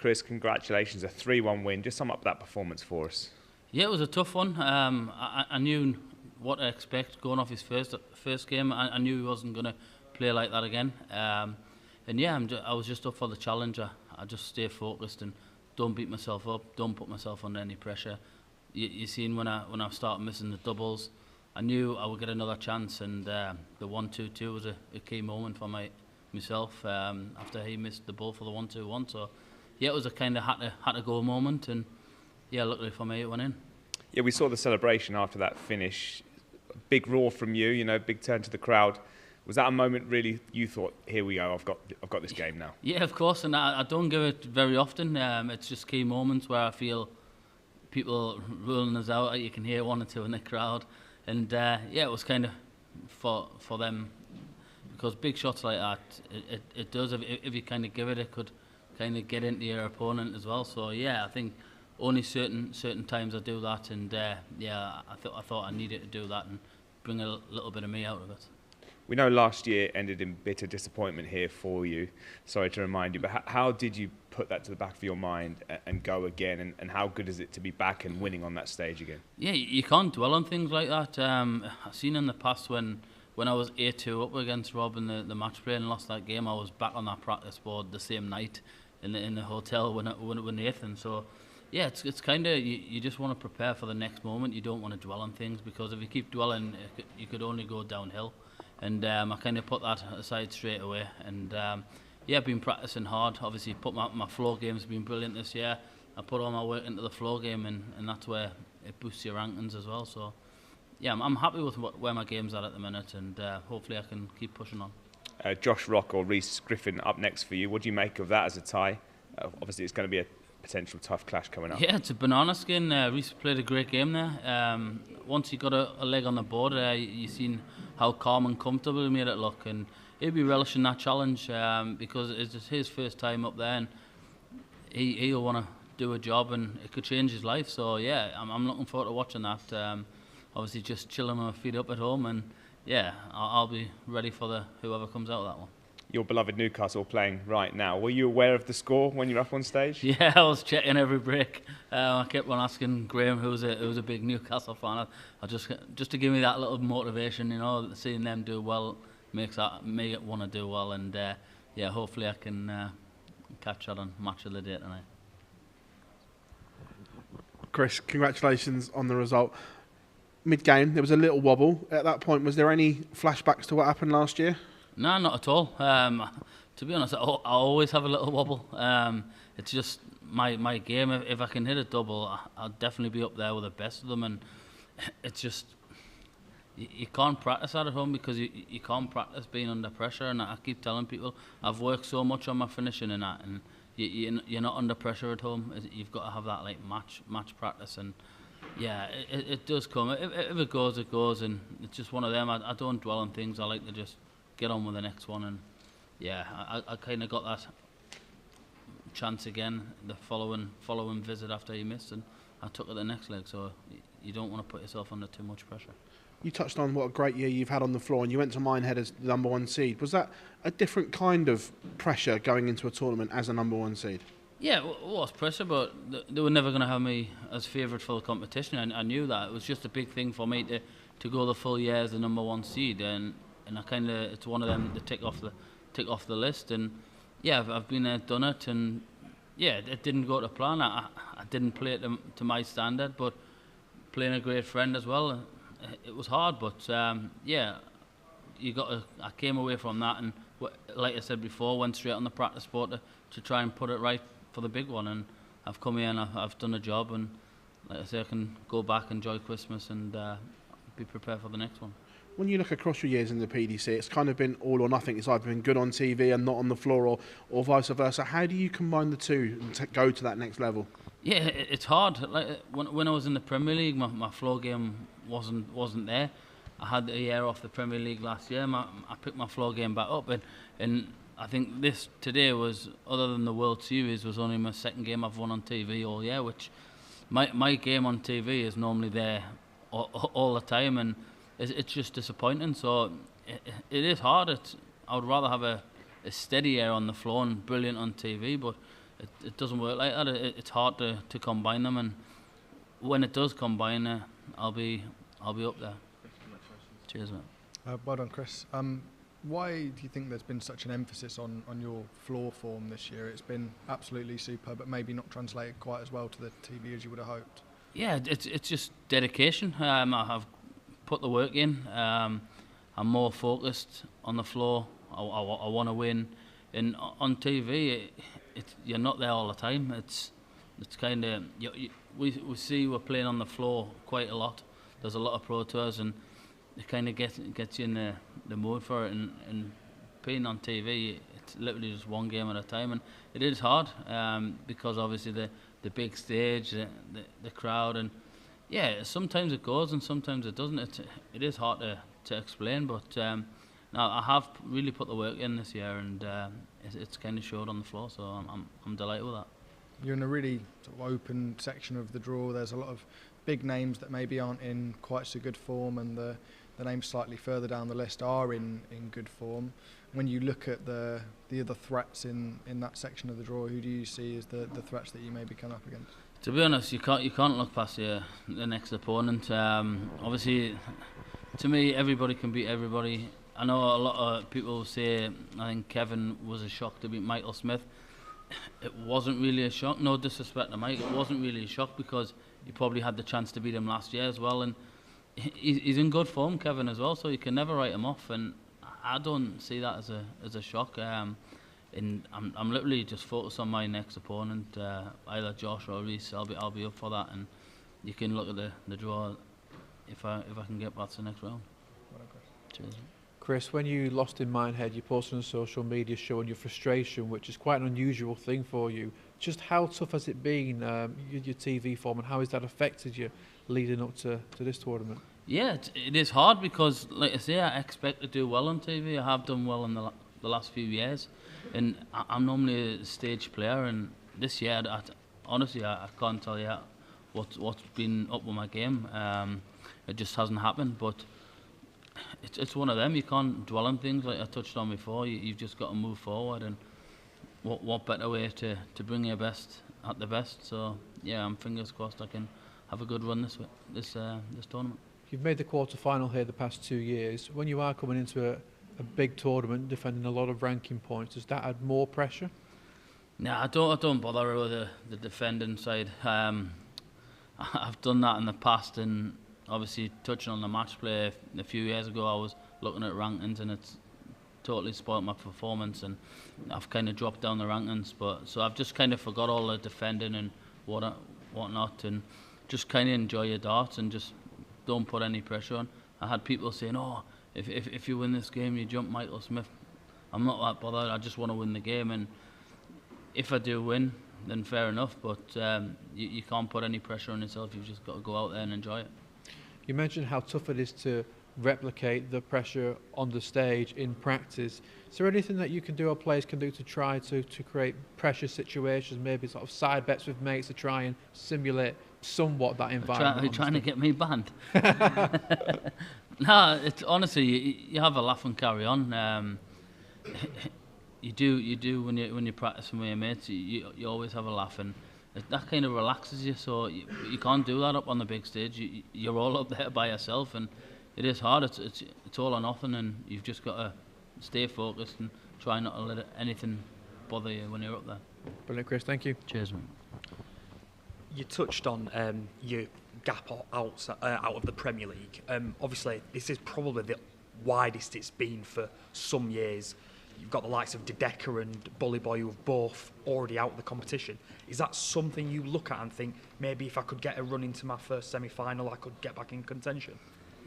Chris, congratulations, a 3-1 win. Just sum up that performance for us. Yeah, it was a tough one. I knew what to expect going off his first game. I knew he wasn't going to play like that again. And yeah, I was just up for the challenge. I just stay focused and don't beat myself up. Don't put myself under any pressure. You seen when I started missing the doubles, I knew I would get another chance, and the 1-2-2 was a key moment for myself after he missed the ball for the 1-2-1. So yeah, it was a kind of had to go moment, and yeah, luckily for me it went in. Yeah, we saw the celebration after that finish. Big roar from you, big turn to the crowd. Was that a moment really you thought, here we go, I've got this game now? Yeah, of course, and I don't give it very often. It's just key moments where I feel people ruling us out. You can hear one or two in the crowd, and yeah, it was kind of for them, because big shots like that, it does. If you kind of give it, it could kind of get into your opponent as well. So yeah, I think only certain times I do that, and yeah, I thought I needed to do that and bring a little bit of me out of it. We know last year ended in bitter disappointment here for you. Sorry to remind you, but how did you put that to the back of your mind and go again? And how good is it to be back and winning on that stage again? Yeah, you can't dwell on things like that. I've seen in the past when I was 8-2 up against Rob in the match play and lost that game, I was back on that practice board the same night in the hotel when Nathan. So yeah, it's kind of, you just want to prepare for the next moment. You don't want to dwell on things, because if you keep dwelling, you could only go downhill. And I kind of put that aside straight away. And yeah, I've been practicing hard. Obviously, my floor game's been brilliant this year. I put all my work into the floor game, and that's where it boosts your rankings as well. So yeah, I'm happy with where my game's at the minute, and hopefully I can keep pushing on. Josh Rock or Rhys Griffin up next for you. What do you make of that as a tie? Obviously, it's going to be a potential tough clash coming up. Yeah, it's a banana skin. Rhys played a great game there. Once he got a leg on the board, you seen how calm and comfortable he made it look, and he'll be relishing that challenge because it's his first time up there, and he'll want to do a job, and it could change his life. So yeah, I'm looking forward to watching that. Obviously, just chilling on my feet up at home, and yeah, I'll be ready for whoever comes out of that one. Your beloved Newcastle playing right now. Were you aware of the score when you were up on stage? Yeah, I was checking every break. I kept on asking Graham, who's a big Newcastle fan. I just to give me that little motivation, seeing them do well make it want to do well, and yeah, hopefully I can catch that on Match of the Day tonight. Chris, congratulations on the result. Mid-game, there was a little wobble. At that point, was there any flashbacks to what happened last year? No, not at all. To be honest, I always have a little wobble. It's just my game. If I can hit a double, I'll definitely be up there with the best of them. And it's just, you can't practice that at home, because you can't practice being under pressure. And I keep telling people, I've worked so much on my finishing and that, and you're not under pressure at home. You've got to have that like match practice. And yeah, it does come. If it goes, it goes. And it's just one of them. I don't dwell on things. I like to just get on with the next one, and yeah, I kind of got that chance again the following visit after he missed, and I took it the next leg. So you don't want to put yourself under too much pressure. You touched on what a great year you've had on the floor, and you went to Minehead as the #1 seed. Was that a different kind of pressure going into a tournament as a #1 seed? Yeah, it was pressure, but they were never going to have me as favourite for the competition. I knew that. It was just a big thing for me to go the full year as the #1 seed, and I kind of, it's one of them to tick off the list. And yeah, I've been there, done it, and yeah, it didn't go to plan. I didn't play it to my standard, but playing a great friend as well, it was hard. But yeah, I came away from that, and like I said before, went straight on the practice board to try and put it right for the big one. And I've come here and I've done a job, and like I say, I can go back, enjoy Christmas, and be prepared for the next one. When you look across your years in the PDC, it's kind of been all or nothing. It's either been good on TV and not on the floor, or vice versa. How do you combine the two and go to that next level? Yeah, it's hard. Like when I was in the Premier League, my floor game wasn't there. I had a year off the Premier League last year. I picked my floor game back up, and I think today was, other than the World Series, was only my second game I've won on TV all year. Which my game on TV is normally there all the time, and it's just disappointing. So it is hard. I would rather have a steady year on the floor and brilliant on TV, but it doesn't work like that. It's hard to combine them, and when it does combine, I'll be up there. Cheers, mate. Well done, Chris. Why do you think there's been such an emphasis on your floor form this year? It's been absolutely superb, but maybe not translated quite as well to the TV as you would have hoped. Yeah, it's just dedication. I've put the work in. I'm more focused on the floor. I want to win. And on TV, you're not there all the time. It's kind of we see we're playing on the floor quite a lot. There's a lot of pro tours, and it kind of gets you in the mood for it. And being on TV, it's literally just one game at a time, and it is hard because obviously the big stage, the crowd, and yeah, sometimes it goes and sometimes it doesn't. It is hard to explain, but no, I have really put the work in this year, and it's kind of showed on the floor, so I'm delighted with that. You're in a really sort of open section of the draw. There's a lot of big names that maybe aren't in quite so good form, and the names slightly further down the list are in good form. When you look at the other threats in that section of the draw, who do you see as the threats that you maybe come up against? To be honest, you can't look past the next opponent. Obviously, to me, everybody can beat everybody. I know a lot of people say I think Kevin was a shock to beat Michael Smith. It wasn't really a shock. No disrespect to Mike, it wasn't really a shock because he probably had the chance to beat him last year as well, and he's in good form, Kevin, as well. So you can never write him off, and I don't see that as a shock. And I'm literally just focused on my next opponent, either Josh or Reese. I'll be up for that, and you can look at the draw if I can get past the next round. Cheers. Chris, when you lost in Minehead, you posted on social media showing your frustration, which is quite an unusual thing for you. Just how tough has it been, your TV form, and how has that affected you leading up to this tournament? Yeah, it is hard because, like I say, I expect to do well on TV. I have done well in the last few years, and I'm normally a stage player, and this year, honestly, I can't tell you what's been up with my game. It just hasn't happened, but it's one of them. You can't dwell on things like I touched on before. You've just got to move forward, and what better way to bring your best at the best. So yeah, I'm fingers crossed I can have a good run this tournament. You've made the quarter-final here the past 2 years. When you are coming into a big tournament, defending a lot of ranking points, does that add more pressure? No, I don't bother with the defending side. I've done that in the past, and obviously touching on the match play a few years ago, I was looking at rankings, and it's totally spoiled my performance, and I've kind of dropped down the rankings. So I've just kind of forgot all the defending and whatnot, and just kind of enjoy your darts and just don't put any pressure on. I had people saying, "Oh, if you win this game, you jump Michael Smith." I'm not that bothered. I just want to win the game, and if I do win, then fair enough. But you can't put any pressure on yourself. You've just got to go out there and enjoy it. You mentioned how tough it is to replicate the pressure on the stage in practice. Is there anything that you can do or players can do to try to create pressure situations, maybe sort of side bets with mates to try and simulate somewhat that environment? Are you trying to get me banned? No, it's honestly, you have a laugh and carry on. You do when you're practicing with your mates. You always have a laugh, and that kind of relaxes you. So you can't do that up on the big stage. You're all up there by yourself, and it is hard. It's all or nothing, and you've just got to stay focused and try not to let anything bother you when you're up there. Brilliant, Chris. Thank you. Cheers, man. You touched on your gap out of the Premier League. Obviously, this is probably the widest it's been for some years. You've got the likes of Dideka and Bully Boy who have both already out of the competition. Is that something you look at and think, maybe if I could get a run into my first semi-final, I could get back in contention?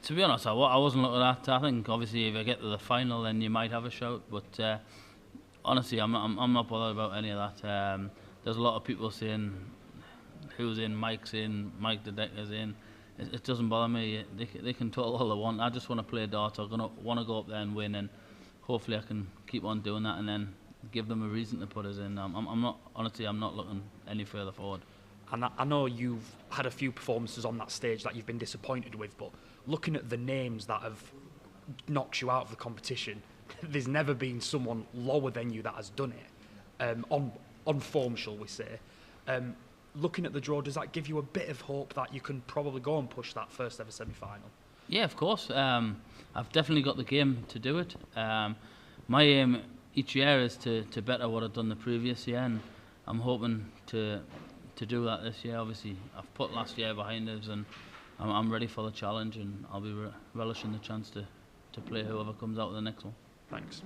To be honest, I wasn't looking at that. I think obviously if I get to the final, then you might have a shout. But honestly, I'm not bothered about any of that. There's a lot of people saying, who's in, Mike's in, Mike Dideka's in. It doesn't bother me. They can talk all they want. I just want to play darts. I want to go up there and win, and hopefully I can keep on doing that and then give them a reason to put us in. I'm not looking any further forward. And I know you've had a few performances on that stage that you've been disappointed with, but looking at the names that have knocked you out of the competition, there's never been someone lower than you that has done it. on form, shall we say. Looking at the draw, does that give you a bit of hope that you can probably go and push that first ever semi-final? Yeah, of course. I've definitely got the game to do it. My aim each year is to better what I've done the previous year, and I'm hoping to do that this year. Obviously, I've put last year behind us, and I'm ready for the challenge, and I'll be relishing the chance to play whoever comes out of the next one. Thanks.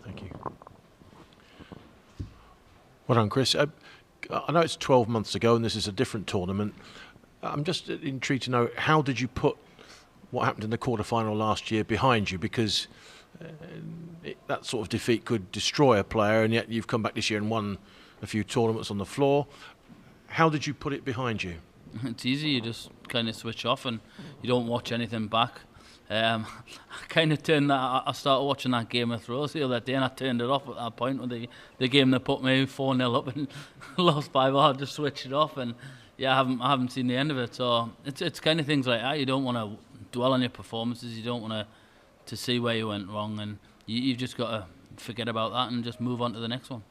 Thank you. Well done, Chris. I know it's 12 months ago and this is a different tournament. I'm just intrigued to know, how did you put what happened in the quarter-final last year behind you? Because that sort of defeat could destroy a player, and yet you've come back this year and won a few tournaments on the floor. How did you put it behind you? It's easy. You just kind of switch off and you don't watch anything back. I kind of turned that. I started watching that Game of Thrones the other day, and I turned it off at that point with the game that put me 4-0 up and lost by. I just switched it off, and yeah, I haven't seen the end of it. So it's kind of things like that. You don't want to dwell on your performances. You don't want to see where you went wrong, and you've just got to forget about that and just move on to the next one.